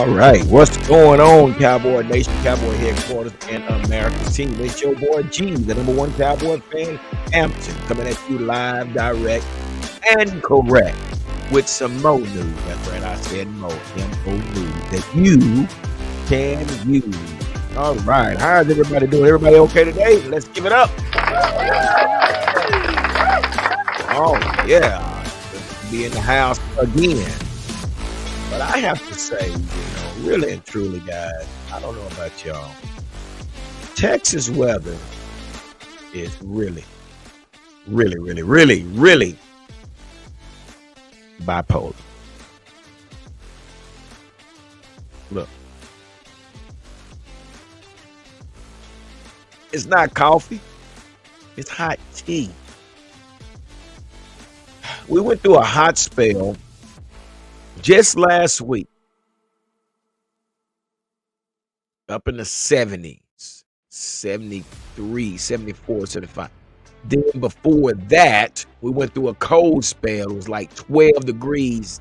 All right, what's going on, Cowboy Nation, Cowboy headquarters, and America's team? It's your boy G, the number one Cowboy fan, Hampton, coming at you live, direct, and correct with some Mo news. That's right, I said Mo, M-O news that you can use. All right, how's everybody doing? Everybody okay today? Let's give it up. Oh yeah, be in the house again. But I have to say, really and truly, guys, I don't know about y'all. Texas weather is really, really, really, really, really bipolar. Look, it's not coffee, it's hot tea. We went through a hot spell just last week, up in the 70s, 73, 74, 75. Then before that, we went through a cold spell. It was like 12 degrees.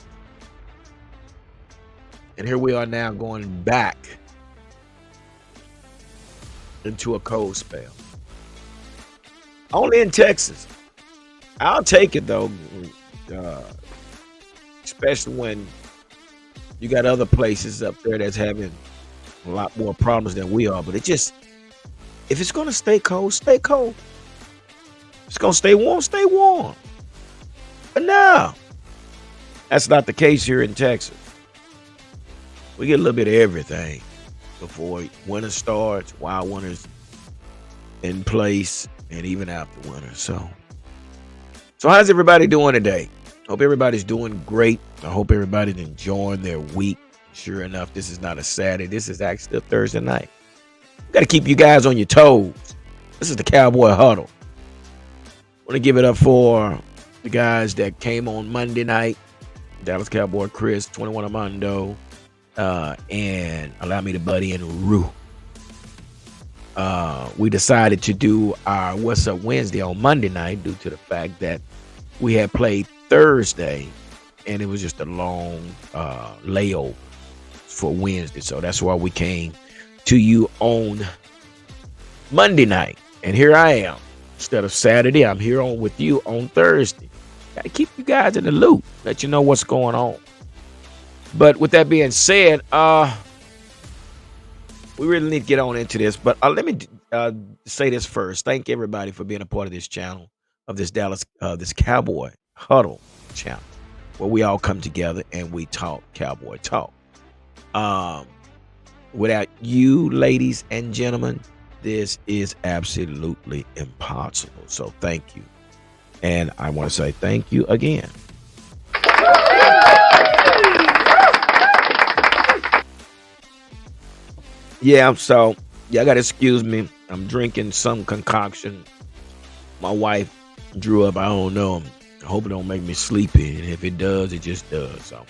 And here we are now going back into a cold spell. Only in Texas. I'll take it, though, especially when you got other places up there that's having a lot more problems than we are. But it just, if it's going to stay cold, stay cold. If it's going to stay warm. But no, that's not the case here in Texas. We get a little bit of everything before winter starts, while winter's in place, and even after winter. So how's everybody doing today? Hope everybody's doing great. I hope everybody's enjoying their week. Sure enough, this is not a Saturday. This is actually a Thursday night. Got to keep you guys on your toes. This is the Cowboy Huddle. Want to give it up for the guys that came on Monday night. Dallas Cowboy Chris, 21 Armando, and Allow Me to Butt In Rue. We decided to do our What's Up Wednesday on Monday night due to the fact that we had played Thursday and it was just a long layover for Wednesday. So that's why we came to you on Monday night. And here I am. Instead of Saturday, I'm here on with you on Thursday. Got to keep you guys in the loop, let you know what's going on. But with that being said, we really need to get on into this. But let me say this first. Thank everybody for being a part of this channel, of this this Cowboy Huddle channel, where we all come together and we talk Cowboy talk. Without you, ladies and gentlemen, this is absolutely impossible. So thank you. And I want to say thank you again. Yeah, so y'all got to excuse me. I'm drinking some concoction my wife drew up. I don't know. I hope it don't make me sleepy. And if it does, it just does. So,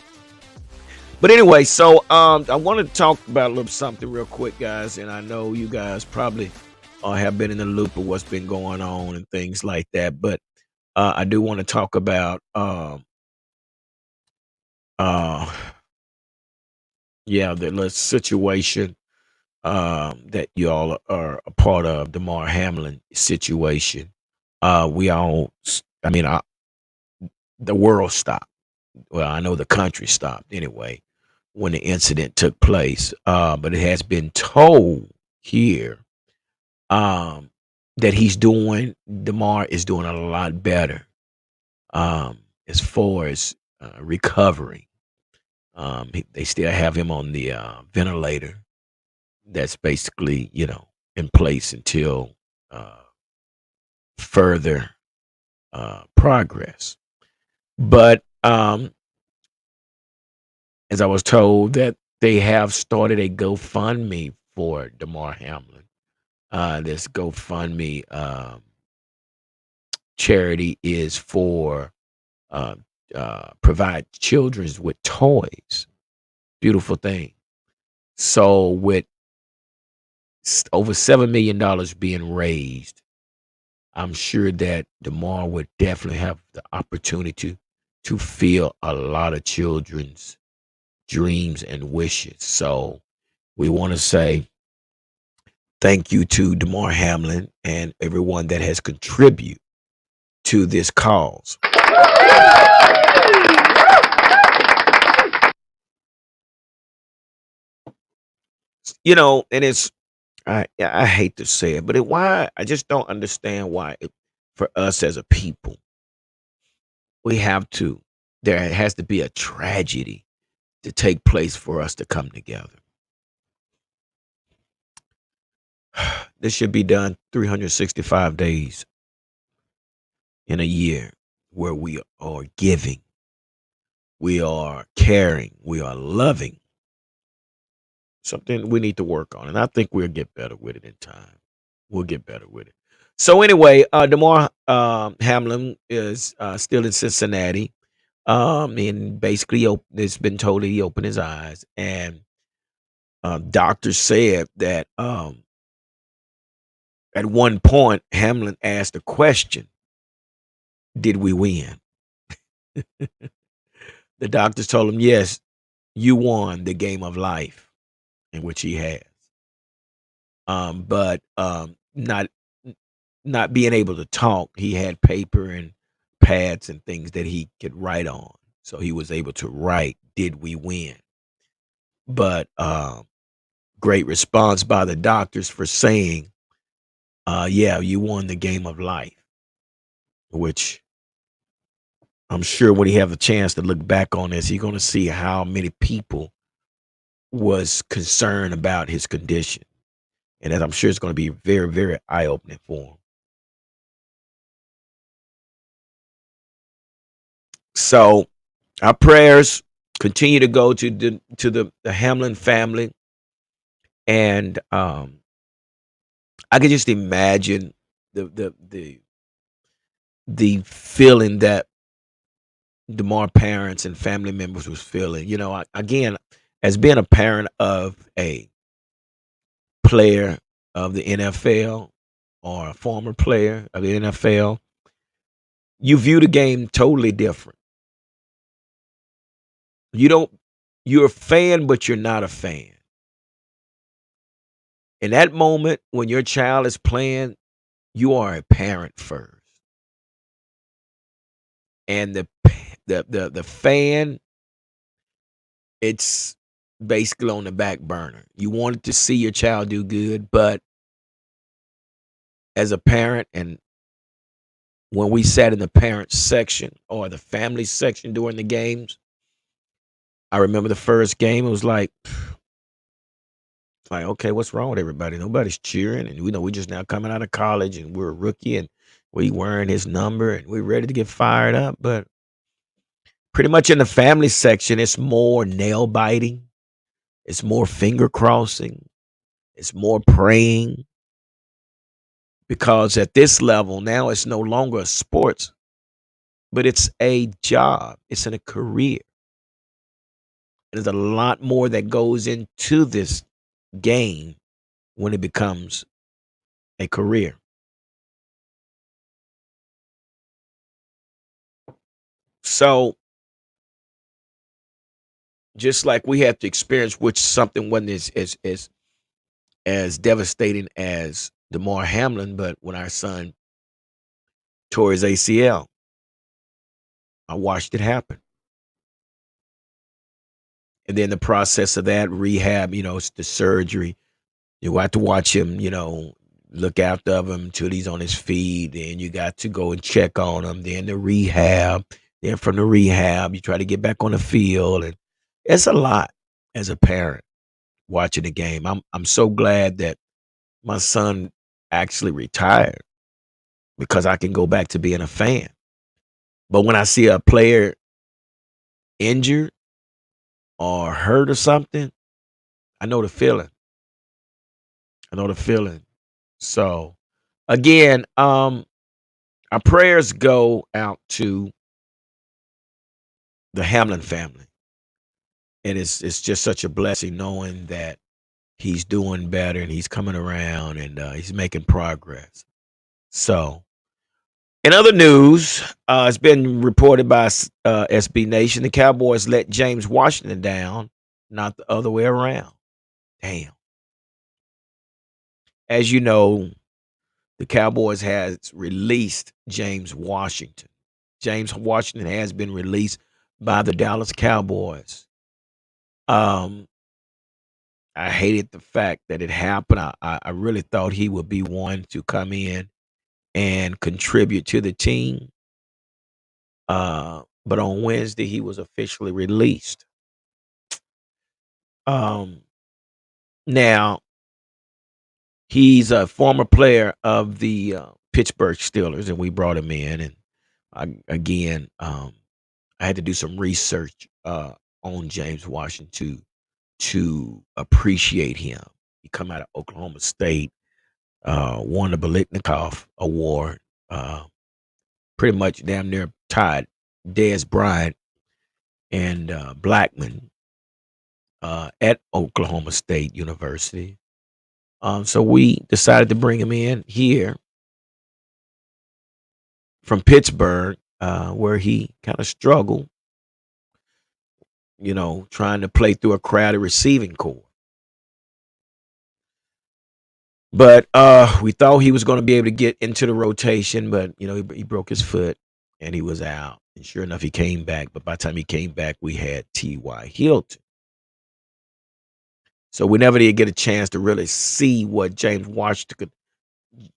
but anyway, so I want to talk about a little something real quick, guys. And I know you guys probably have been in the loop of what's been going on and things like that. But I do want to talk about the situation that y'all are a part of, Damar Hamlin situation. The world stopped. Well, I know the country stopped anyway when the incident took place. But it has been told here that Damar is doing a lot better as far as recovering. They still have him on the ventilator. That's basically, in place until further progress. But as I was told, that they have started a GoFundMe for Damar Hamlin. This GoFundMe charity is for provide children with toys. Beautiful thing. So with over $7 million being raised, I'm sure that Damar would definitely have the opportunity to fill a lot of children's dreams and wishes. So we want to say thank you to Damar Hamlin and everyone that has contributed to this cause. And it's I hate to say it, but why I just don't understand why for us as a people we have to there has to be a tragedy to take place for us to come together. This should be done 365 days in a year where we are giving, we are caring, we are loving. Something we need to work on, and I think we'll get better with it in time. We'll get better with it. So anyway, Damar Hamlin is still in Cincinnati. And basically, it's been told that he opened his eyes, and doctors said that at one point Hamlin asked a question: "Did we win?" The doctors told him, "Yes, you won the game of life," in which he has. But not being able to talk, he had paper and pads and things that he could write on. So he was able to write, "Did we win?" But great response by the doctors for saying, "Yeah, you won the game of life," which I'm sure when he have a chance to look back on this, he's going to see how many people was concerned about his condition, and that I'm sure it's going to be very, very eye opening for him. So our prayers continue to go to the Hamlin family, and I could just imagine the the the the feeling that Damar parents and family members was feeling. Again, as being a parent of a player of the NFL or a former player of the NFL, you view the game totally different. You don't. You're a fan, but you're not a fan. In that moment when your child is playing, you are a parent first, and the fan, it's basically on the back burner. You wanted to see your child do good, but as a parent, and when we sat in the parent section or the family section during the games, I remember the first game. It was like, okay, what's wrong with everybody? Nobody's cheering, and we know we just now coming out of college, and we're a rookie, and we wearing his number, and we're ready to get fired up. But pretty much in the family section, it's more nail biting, it's more finger crossing, it's more praying, because at this level now it's no longer a sports, but it's a job, it's in a career. There's a lot more that goes into this game when it becomes a career. So just like we have to experience, which something wasn't as devastating as Damar Hamlin, but when our son tore his ACL, I watched it happen. And then the process of that rehab, it's the surgery. You got to watch him, look after him until he's on his feet. Then you got to go and check on him. Then the rehab. Then from the rehab, you try to get back on the field, and it's a lot as a parent watching the game. I'm so glad that my son actually retired because I can go back to being a fan. But when I see a player injured or hurt or something, I know the feeling. I know the feeling. So again, our prayers go out to the Hamlin family. And it's just such a blessing knowing that he's doing better and he's coming around and he's making progress. So, in other news, it's been reported by SB Nation the Cowboys let James Washington down not the other way around. Damn. As you know, the Cowboys has released James Washington. James Washington has been released by the Dallas Cowboys. Um, I hated the fact that it happened. I really thought he would be one to come in and contribute to the team. But on Wednesday, he was officially released. Um, Now, he's a former player of the Pittsburgh Steelers, and we brought him in. And again, I had to do some research on James Washington to appreciate him. He come out of Oklahoma State, won the Biletnikoff Award, uh, pretty much damn near tied Dez Bryant and Blackman at Oklahoma State University. So we decided to bring him in here from Pittsburgh, where he kind of struggled, trying to play through a crowded receiving core. But we thought he was going to be able to get into the rotation, but he broke his foot and he was out. And sure enough, he came back. But by the time he came back, we had T.Y. Hilton. So we never did get a chance to really see what James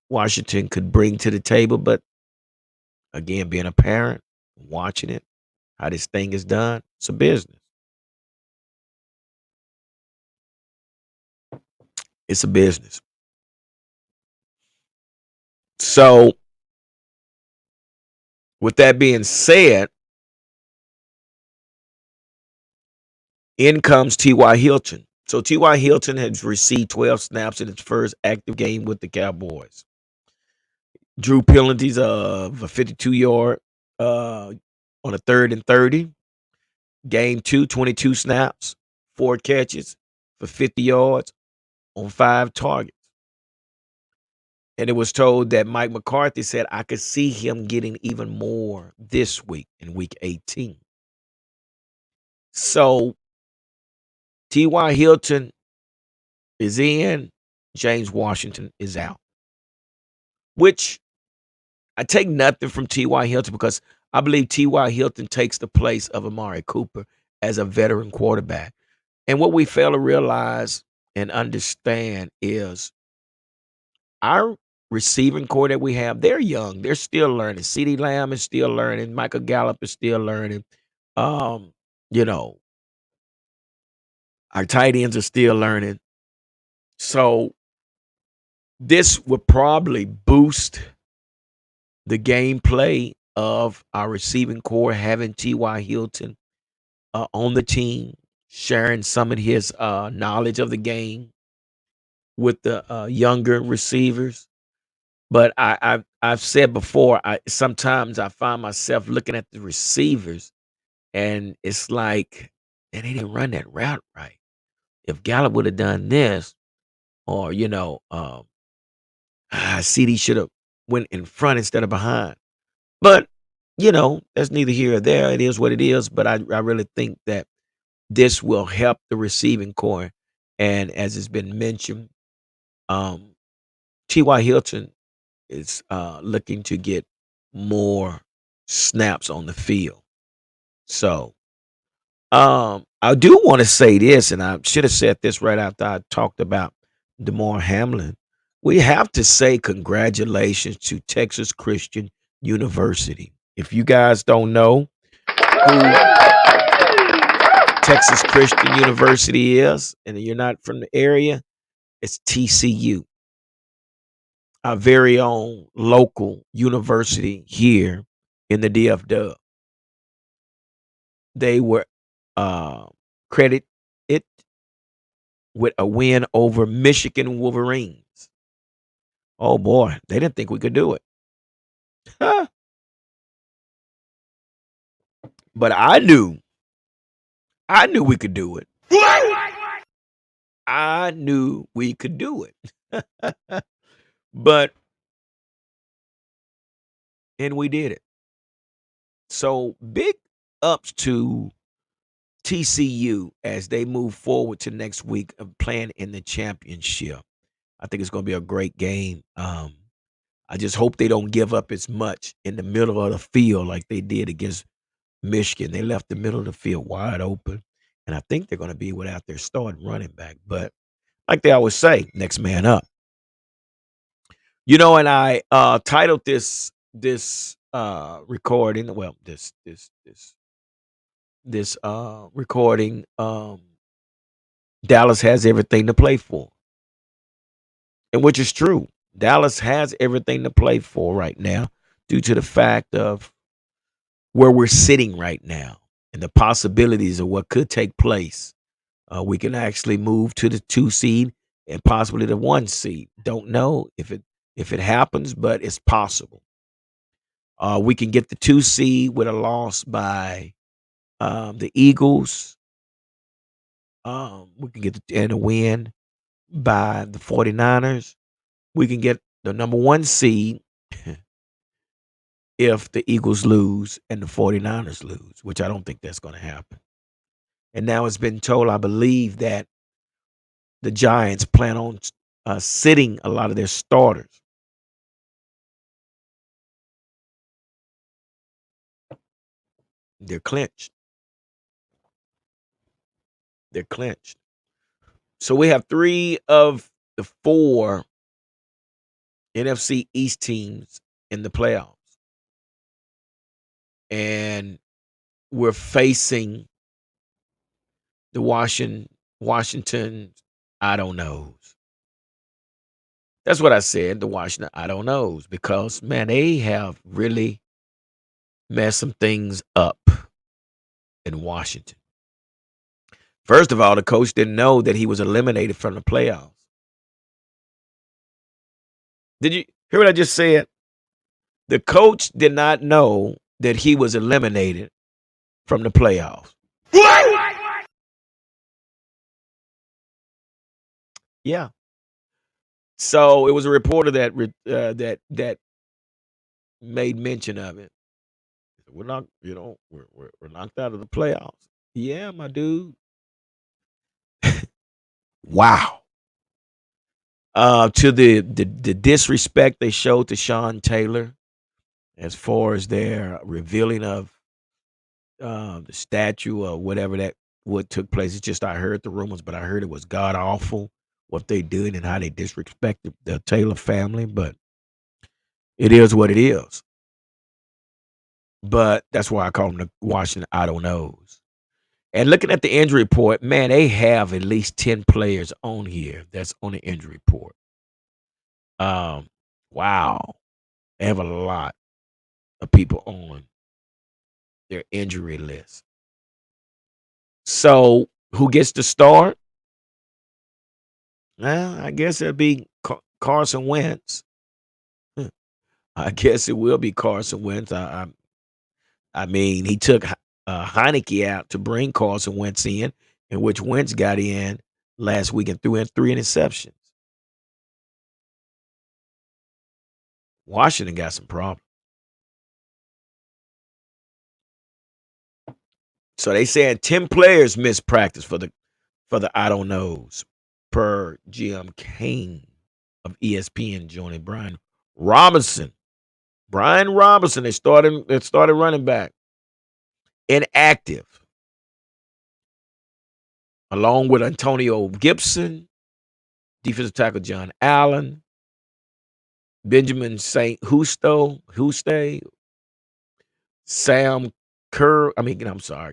Washington could bring to the table. But again, being a parent, watching it, how this thing is done, it's a business. It's a business. So with that being said, in comes T.Y. Hilton. So T.Y. Hilton has received 12 snaps in his first active game with the Cowboys. Drew penalties of a 52-yard on a 3rd and 30. Game 2, 22 snaps, 4 catches for 50 yards on 5 targets. And it was told that Mike McCarthy said, I could see him getting even more this week in week 18. So T.Y. Hilton is in, James Washington is out, which I take nothing from T.Y. Hilton because I believe T.Y. Hilton takes the place of Amari Cooper as a veteran quarterback. And what we fail to realize and understand is our receiving core that we have, they're young. They're still learning. CeeDee Lamb is still learning. Michael Gallup is still learning. Um, you know, our tight ends are still learning. So this would probably boost the gameplay of our receiving core, having T.Y. Hilton on the team, sharing some of his knowledge of the game with the younger receivers. But I've said before, sometimes I find myself looking at the receivers, and it's like, man, they didn't run that route right. If Gallup would have done this, or CD should have went in front instead of behind. But that's neither here or there. It is what it is. But I really think that this will help the receiving core. And as it's been mentioned, um, T.Y. Hilton is looking to get more snaps on the field. So I do want to say this, and I should have said this right after I talked about DeMar Hamlin. We have to say congratulations to Texas Christian University. If you guys don't know who Texas Christian University is, and you're not from the area, it's TCU, our very own local university here in the DFW. They were uh, credit it with a win over Michigan Wolverines. Oh boy, they didn't think we could do it. Huh. But I knew we could do it. I knew we could do it. But and we did it. So big ups to TCU as they move forward to next week of playing in the championship. I think it's going to be a great game. I just hope they don't give up as much in the middle of the field like they did against Michigan. They left the middle of the field wide open, and I think they're going to be without their starting running back. But like they always say, next man up. And I titled this recording. Well, this recording. Dallas has everything to play for, and which is true. Dallas has everything to play for right now, due to the fact of where we're sitting right now and the possibilities of what could take place. We can actually move to the 2 seed and possibly the 1 seed. Don't know if it happens, but it's possible. We can get the 2 seed with a loss by the Eagles. We can get and a win by the 49ers. We can get the number 1 seed if the Eagles lose and the 49ers lose, which I don't think that's going to happen. And now it's been told, I believe, that the Giants plan on sitting a lot of their starters. They're clinched. They're clinched. So we have 3 of the 4 NFC East teams in the playoffs. And we're facing the Washington I don't knows. That's what I said, the Washington I don't knows, because man, they have really messed some things up in Washington. First of all, the coach didn't know that he was eliminated from the playoffs. Did you hear what I just said? The coach did not know that he was eliminated from the playoffs. What? Yeah. So it was a reporter that made mention of it. We're not, we're knocked out of the playoffs. Yeah, my dude. Wow. To the disrespect they showed to Sean Taylor as far as their revealing of the statue or whatever that what took place. It's just I heard the rumors, but I heard it was god awful what they did and how they disrespected the Taylor family. But it is what it is. But that's why I call them the Washington I don't knows. And looking at the injury report, man, they have at least 10 players on here that's on the injury report. Um, wow. They have a lot of people on their injury list. So who gets to start? Well, I guess it'll be Carson Wentz. I guess it will be Carson Wentz. I mean, he took Heineke out to bring Carson Wentz in which Wentz got in last week and threw in 3 interceptions. Washington got some problems. So they saying 10 players missed practice for the I don't knows, per Jim Kane of ESPN joining Brian Robinson. Brian Robinson, they started running back. Inactive. Along with Antonio Gibson, defensive tackle John Allen, Benjamin St. Huste, Sam Curl,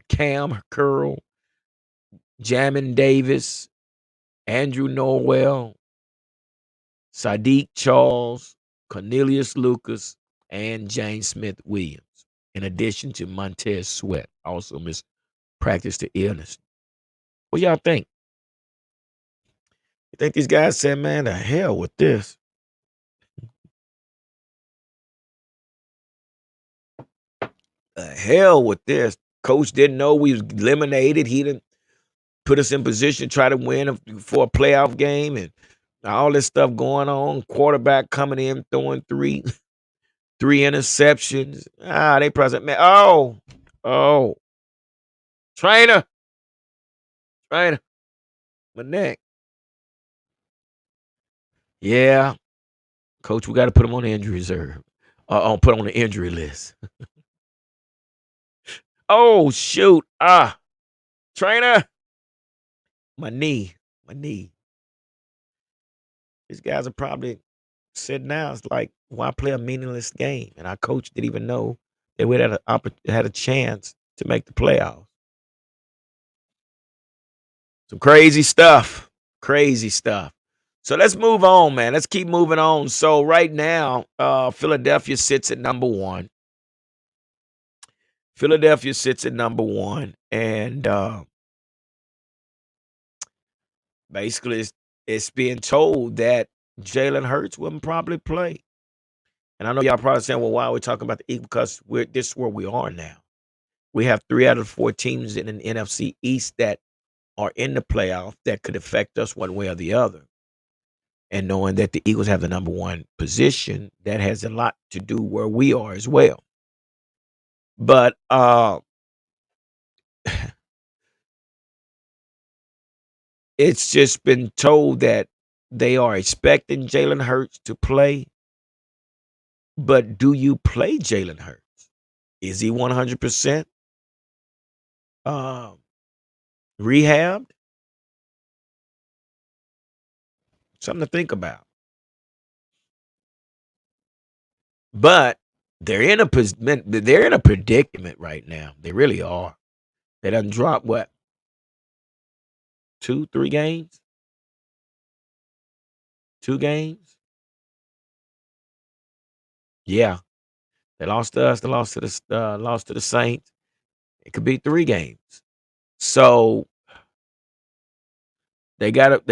Cam Curl, Jamin Davis, Andrew Norwell, Sadiq Charles, Cornelius Lucas, and James Smith Williams, in addition to Montez Sweat, also missed practice to illness. What y'all think? You think these guys said, man, the hell with this? The hell with this. Coach didn't know we was eliminated. He didn't put us in position to try to win for a playoff game and all this stuff going on. Quarterback coming in, throwing three interceptions. They present man. Oh, trainer. Right? My neck. Yeah, coach, we got to put him on the injury reserve. Put on the injury list. Oh shoot! Trainer, my knee, my knee. These guys are probably sitting now. It's like, why play a meaningless game? And our coach didn't even know that we had a chance to make the playoffs. Some crazy stuff. Crazy stuff. So let's move on, man. Let's keep moving on. So right now, Philadelphia sits at number one. Philadelphia sits at number one, and basically, it's being told that Jalen Hurts will probably play. And I know y'all probably saying, "Well, why are we talking about the Eagles?" Because this is where we are now. We have 3 out of the 4 teams in the NFC East that are in the playoff that could affect us one way or the other. And knowing that the Eagles have the number one position, that has a lot to do where we are as well. But it's just been told that they are expecting Jalen Hurts to play. But do you play Jalen Hurts? Is he 100% um, rehabbed? Something to think about. But they're in a predicament right now. They really are. They done dropped what, 2, 3 games, 2 games. Yeah, they lost to us. They lost to the Saints. It could be 3 games. So they got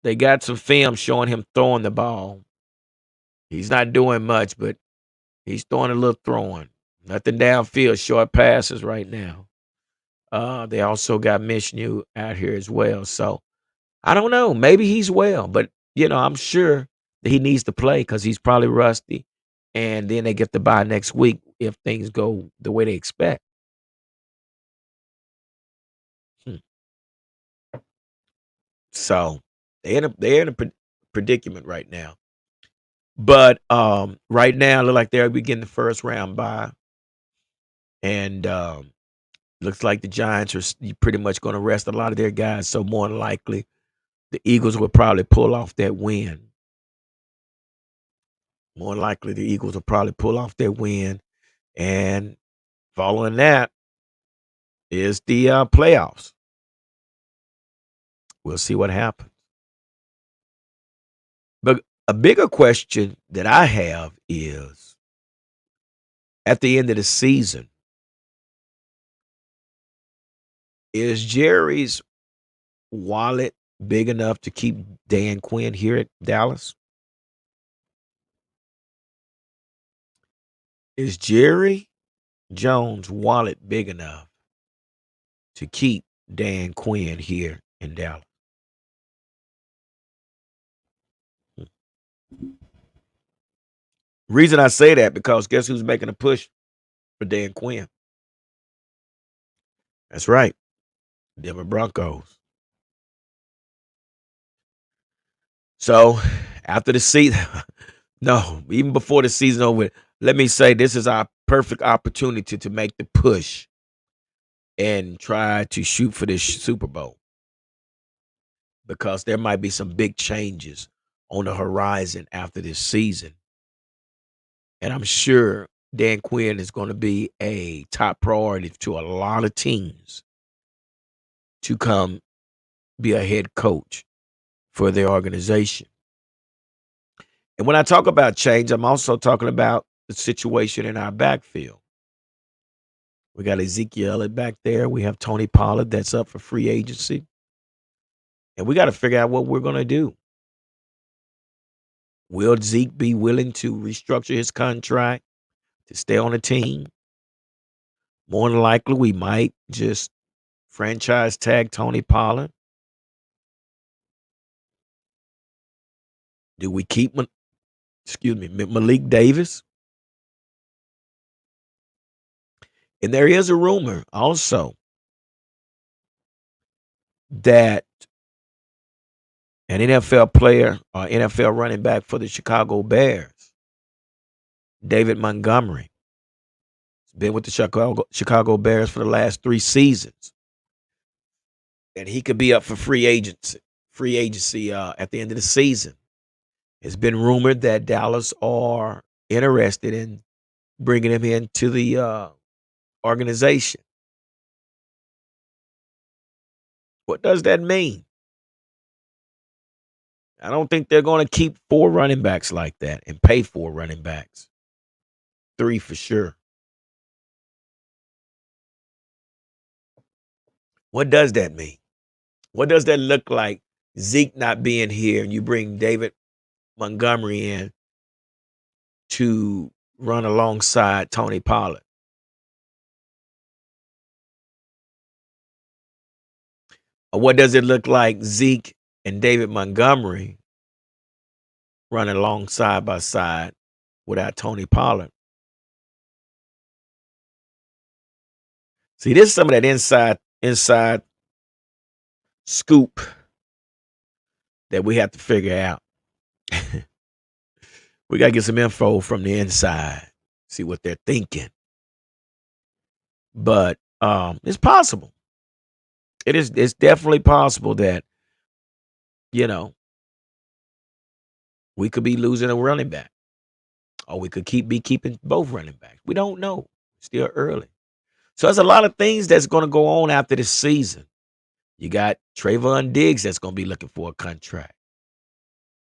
they got some film showing him throwing the ball. He's not doing much, but he's throwing a little throwing. Nothing downfield, short passes right now. They also got Mishnu out here as well. So I don't know. Maybe he's well, but I'm sure that he needs to play because he's probably rusty. And then they get the bye next week if things go the way they expect. Hmm. So they're in a predicament right now. But right now, look like they're beginning the first round bye, and looks like the Giants are pretty much going to rest a lot of their guys. So more than likely, the Eagles will probably pull off that win. More than likely, the Eagles will probably pull off that win, and following that is the playoffs. We'll see what happens. But a bigger question that I have is, at the end of the season, is Jerry's wallet big enough to keep Dan Quinn here at Dallas? Is Jerry Jones' wallet big enough to keep Dan Quinn here in Dallas? Reason I say that, because guess who's making a push for Dan Quinn? That's right, Denver Broncos. So after the season, no, even before the season over, let me say this is our perfect opportunity to make the push and try to shoot for this Super Bowl, because there might be some big changes on the horizon after this season. And I'm sure Dan Quinn is going to be a top priority to a lot of teams to come be a head coach for their organization. And when I talk about change, I'm also talking about the situation in our backfield. We got Ezekiel Elliott back there. We have Tony Pollard that's up for free agency. And we got to figure out what we're going to do. Will Zeke be willing to restructure his contract to stay on the team? More than likely, we might just franchise tag Tony Pollard. Do we keep Malik Davis? And there is a rumor also that an NFL player or NFL running back for the Chicago Bears, David Montgomery, has been with the Chicago Bears for the last 3 seasons, and he could be up for free agency at the end of the season. It's been rumored that Dallas are interested in bringing him into the organization. What does that mean? I don't think they're going to keep 4 running backs like that and pay 4 running backs. 3 for sure. What does that mean? What does that look like? Zeke not being here, and you bring David Montgomery in to run alongside Tony Pollard. Or what does it look like? Zeke and David Montgomery running along side by side without Tony Pollard. See, this is some of that inside scoop that we have to figure out. We gotta get some info from the inside, see what they're thinking. But it's possible. It's definitely possible that, you know, we could be losing a running back. Or we could be keeping both running backs. We don't know. Still early. So there's a lot of things that's gonna go on after this season. You got Trayvon Diggs that's gonna be looking for a contract.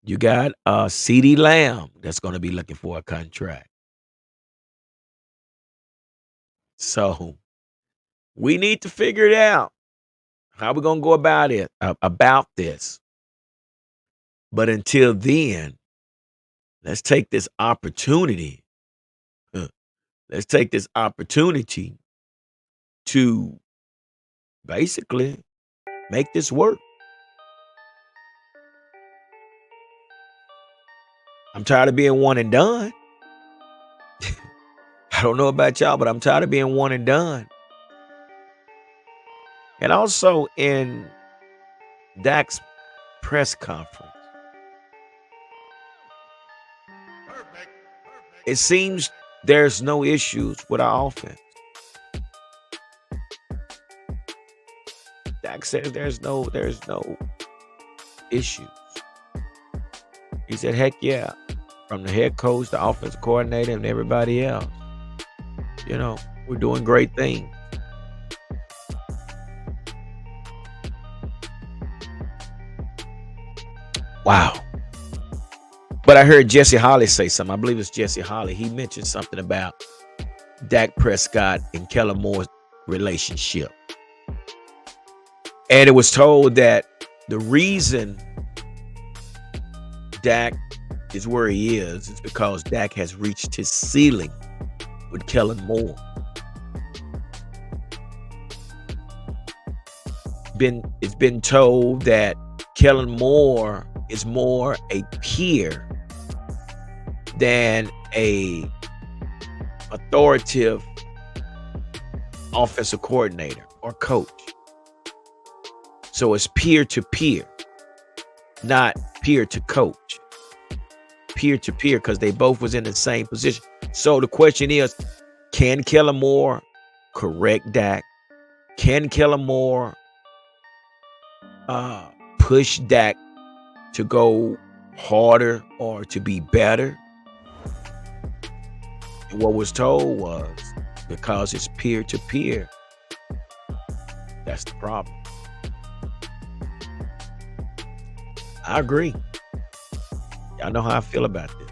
You got CeeDee Lamb that's gonna be looking for a contract. So we need to figure it out. How we gonna go about about this? But until then, let's take this opportunity. Let's take this opportunity to basically make this work. I'm tired of being one and done. I don't know about y'all, but I'm tired of being one and done. And also in Dak's press conference, it seems there's no issues with our offense. Dak says there's no issues. He said, heck yeah. From the head coach, the offensive coordinator, and everybody else. We're doing great things. Wow. But I heard Jesse Holly say something. I believe it's Jesse Holly. He mentioned something about Dak Prescott and Kellen Moore's relationship. And it was told that the reason Dak is where he is because Dak has reached his ceiling with Kellen Moore. It's been told that Kellen Moore is more a peer than a authoritative offensive coordinator or coach. So it's peer to peer, not peer to coach. Peer to peer, because they both was in the same position. So the question is, can Kellen Moore correct Dak? Can Kellen Moore push Dak to go harder or to be better? And what was told was, because it's peer to peer, that's the problem. I agree. Y'all know how I feel about this.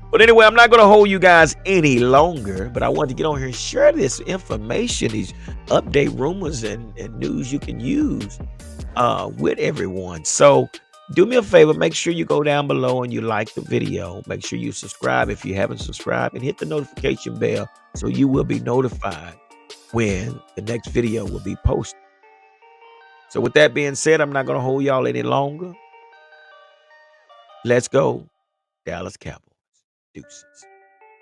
But anyway, I'm not going to hold you guys any longer, but I want to get on here and share this information, these update rumors and news you can use with everyone. So do me a favor, make sure you go down below and you like the video. Make sure you subscribe if you haven't subscribed, and hit the notification bell so you will be notified when the next video will be posted. So with that being said, I'm not going to hold y'all any longer. Let's go, Dallas Cowboys. Deuces.